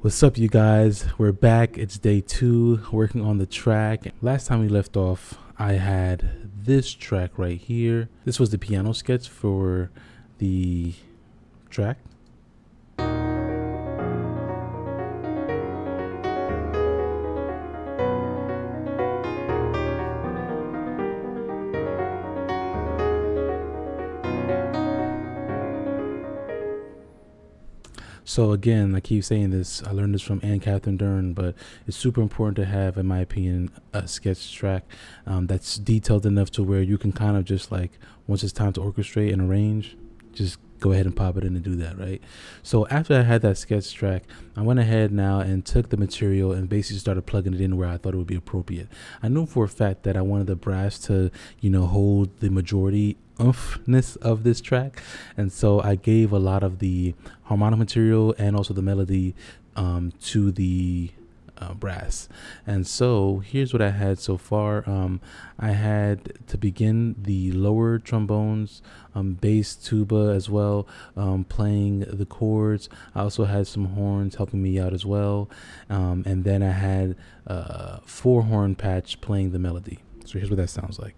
What's up, you guys? We're back. It's day 2, working on the track. Last time we left off, I had this track right here. This was the piano sketch for the track. So again, I keep saying this, I learned this from Anne Catherine Dern, but it's super important to have, in my opinion, a sketch track that's detailed enough to where you can kind of just like, once it's time to orchestrate and arrange, just go ahead and pop it in and do that, right? So after I had that sketch track, I went ahead now and took the material and basically started plugging it in where I thought it would be appropriate. I knew for a fact that I wanted the brass to, hold the majority oomphness of this track, and so I gave a lot of the harmonic material and also the melody to the brass. And so here's what I had so far. I had, to begin, the lower trombones, bass, tuba as well, playing the chords. I also had some horns helping me out as well, and then I had 4-horn patch playing the melody. So here's what that sounds like.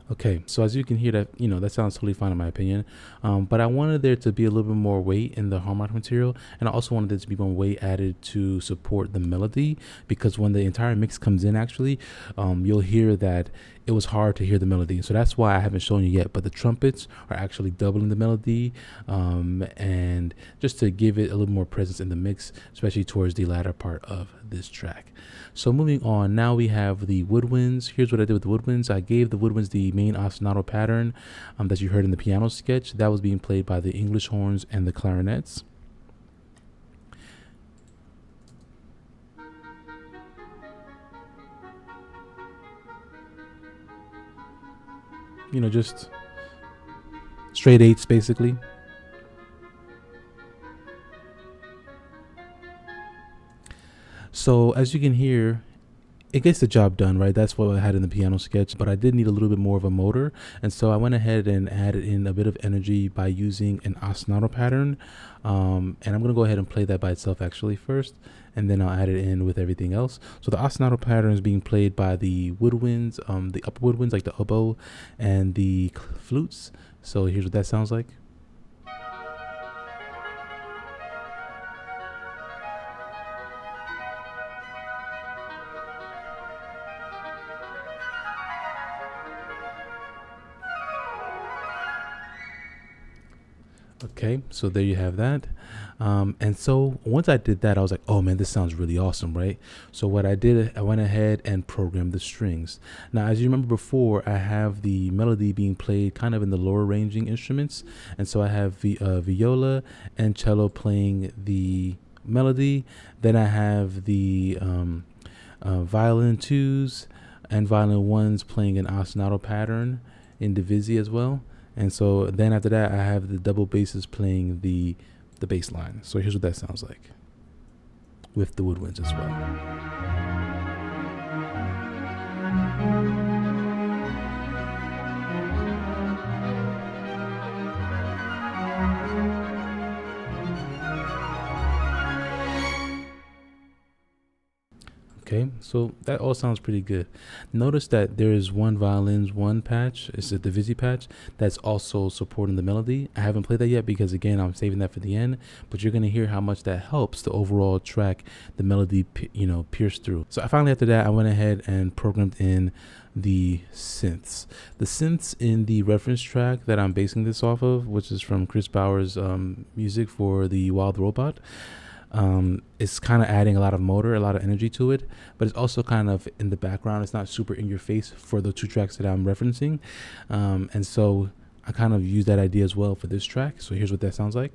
Okay, so as you can hear, that that sounds totally fine in my opinion, but I wanted there to be a little bit more weight in the harmonic material, and I also wanted there to be more weight added to support the melody, because when the entire mix comes in, actually, you'll hear that it was hard to hear the melody. So that's why I haven't shown you yet, but the trumpets are actually doubling the melody, and just to give it a little more presence in the mix, especially towards the latter part of this track. So moving on, now we have the woodwinds. Here's what I did with the woodwinds. I gave the woodwinds the main ostinato pattern that you heard in the piano sketch. That was being played by the English horns and the clarinets. Just straight eights basically. So as you can hear, it gets the job done, right? That's what I had in the piano sketch, but I did need a little bit more of a motor. And so I went ahead and added in a bit of energy by using an ostinato pattern. And I'm going to go ahead and play that by itself actually first, and then I'll add it in with everything else. So the ostinato pattern is being played by the woodwinds, the upper woodwinds like the oboe and the flutes. So here's what that sounds like. Okay, so there you have that. And so once I did that, I was like, oh man, this sounds really awesome, right? So what I did, I went ahead and programmed the strings. Now, as you remember before, I have the melody being played kind of in the lower ranging instruments. And so I have viola and cello playing the melody. Then I have the violin twos and violin ones playing an ostinato pattern in divisi as well. And so then after that, I have the double basses playing the bass line. So here's what that sounds like with the woodwinds as well. Okay, so that all sounds pretty good. Notice that there is one violin's one patch, it's a divisi patch, that's also supporting the melody. I haven't played that yet because, again, I'm saving that for the end, but you're going to hear how much that helps the overall track, the melody, pierce through. So finally, after that, I went ahead and programmed in the synths. The synths in the reference track that I'm basing this off of, which is from Chris Bauer's music for the Wild Robot, it's kind of adding a lot of motor, a lot of energy to it, but it's also kind of in the background. It's not super in your face for the 2 tracks that I'm referencing. And so I kind of use that idea as well for this track. So here's what that sounds like.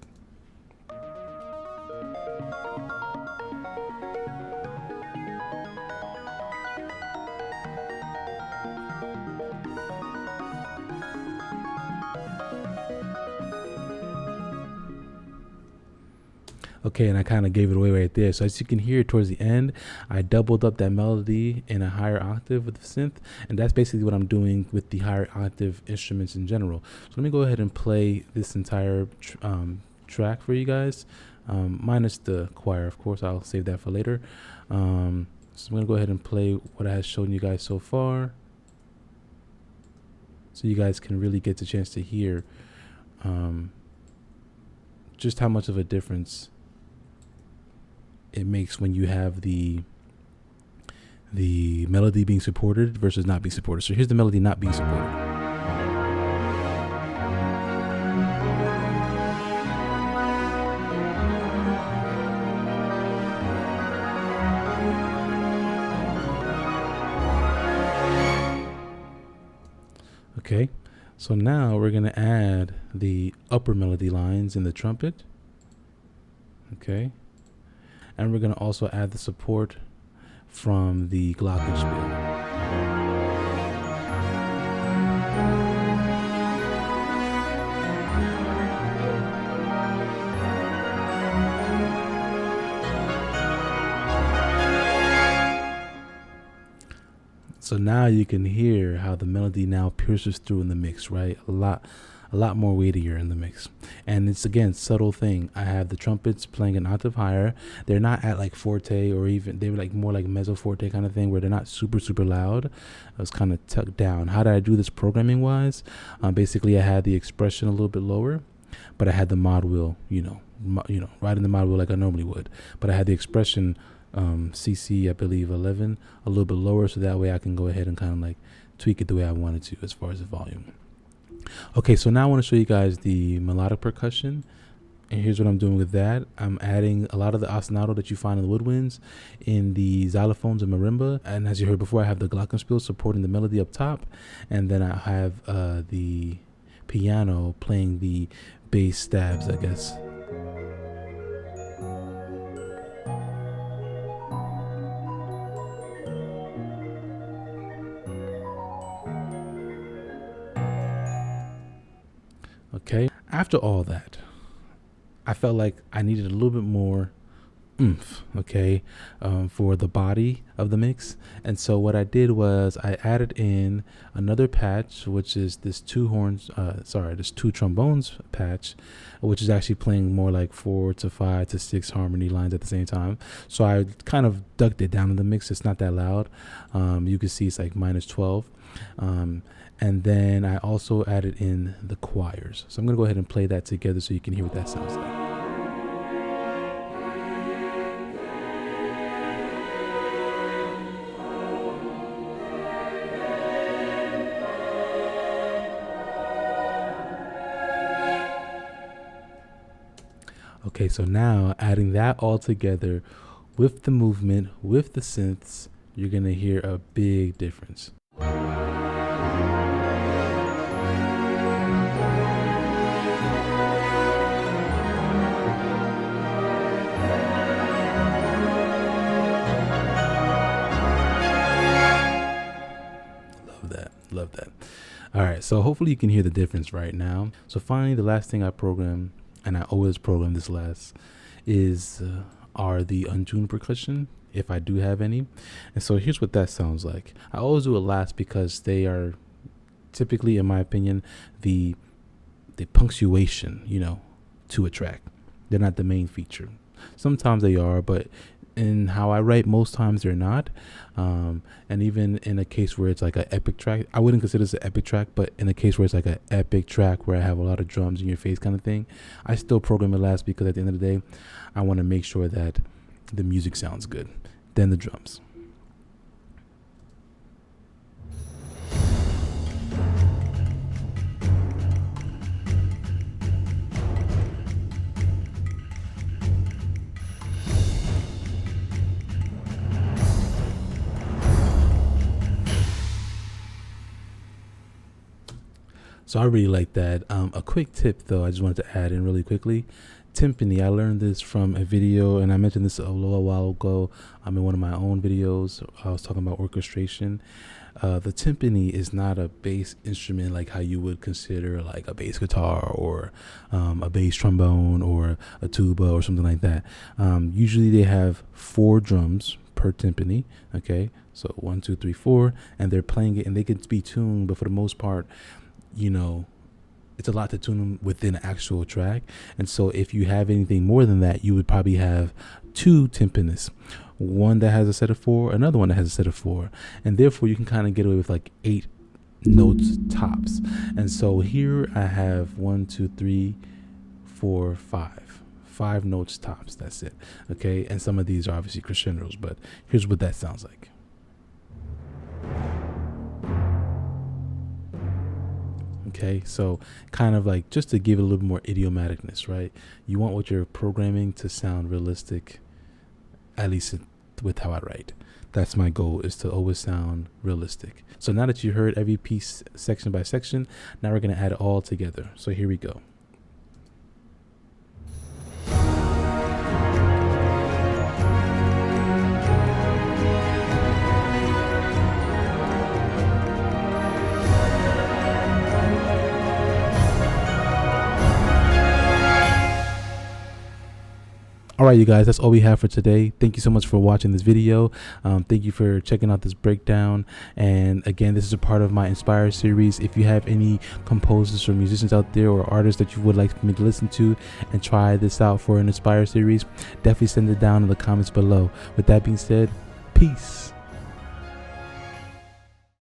Okay, and I kind of gave it away right there. So as you can hear towards the end, I doubled up that melody in a higher octave with the synth, and that's basically what I'm doing with the higher octave instruments in general. So let me go ahead and play this entire track for you guys, minus the choir, of course. I'll save that for later. So I'm gonna go ahead and play what I have shown you guys so far, so you guys can really get the chance to hear just how much of a difference it makes when you have the melody being supported versus not being supported. So here's the melody not being supported. Okay, so now we're gonna add the upper melody lines in the trumpet. Okay, and we're gonna also add the support from the glockenspiel. So now you can hear how the melody now pierces through in the mix, right? A lot more weightier in the mix. And it's, again, subtle thing. I have the trumpets playing an octave higher. They're not at like forte, or even they were like more like mezzo forte kind of thing, where they're not super loud. I was kind of tucked down. How did I do this programming wise? Basically, I had the expression a little bit lower, but I had the mod wheel, right in the mod wheel like I normally would. But I had the expression CC, I believe 11, a little bit lower, so that way I can go ahead and kind of like tweak it the way I wanted to as far as the volume. Okay, so now I want to show you guys the melodic percussion, and here's what I'm doing with that. I'm adding a lot of the ostinato that you find in the woodwinds in the xylophones and marimba, and as you heard before, I have the glockenspiel supporting the melody up top, and then I have the piano playing the bass stabs, I guess. Okay, after all that, I felt like I needed a little bit more oomph, okay, for the body of the mix. And so what I did was I added in another patch, which is this two trombones patch, which is actually playing more like 4 to 5 to 6 harmony lines at the same time. So I kind of ducked it down in the mix. It's not that loud. You can see it's like -12. And then I also added in the choirs. So I'm going to go ahead and play that together so you can hear what that sounds like. Okay, so now adding that all together with the movement, with the synths, you're going to hear a big difference. Love that. All right, so hopefully you can hear the difference right now. So finally, the last thing I program, and I always program this last, are the untuned percussion, if I do have any. And so here's what that sounds like. I always do it last because they are typically, in my opinion, the punctuation, to a track. They're not the main feature. Sometimes they are, but in how I write, most times they're not. And even in a case where it's like an epic track, I wouldn't consider this an epic track, but in a case where it's like an epic track where I have a lot of drums in your face kind of thing, I still program it last because at the end of the day, I want to make sure that the music sounds good. Then the drums. So I really like that. A quick tip, though, I just wanted to add in really quickly. Timpani, I learned this from a video, and I mentioned this a little while ago in one of my own videos. I was talking about orchestration. The timpani is not a bass instrument like how you would consider like a bass guitar or a bass trombone or a tuba or something like that. Usually they have 4 drums per timpani. Okay, so 1, 2, 3, 4, and they're playing it, and they can be tuned, but for the most part, it's a lot to tune them within an actual track. And so if you have anything more than that, you would probably have 2 timpanists, one that has a set of 4, another one that has a set of 4, and therefore you can kind of get away with like 8 notes tops. And so here I have 1, 2, 3, 4, 5 notes tops. That's it. Okay, and some of these are obviously crescendos, but here's what that sounds like. Okay, so kind of like just to give it a little more idiomaticness, right? You want what you're programming to sound realistic, at least with how I write. That's my goal, is to always sound realistic. So now that you heard every piece section by section, now we're going to add it all together. So here we go. All right, you guys, that's all we have for today. Thank you so much for watching this video. Thank you for checking out this breakdown. And again, this is a part of my Inspire series. If you have any composers or musicians out there or artists that you would like for me to listen to and try this out for an Inspire series, definitely send it down in the comments below. With that being said, peace.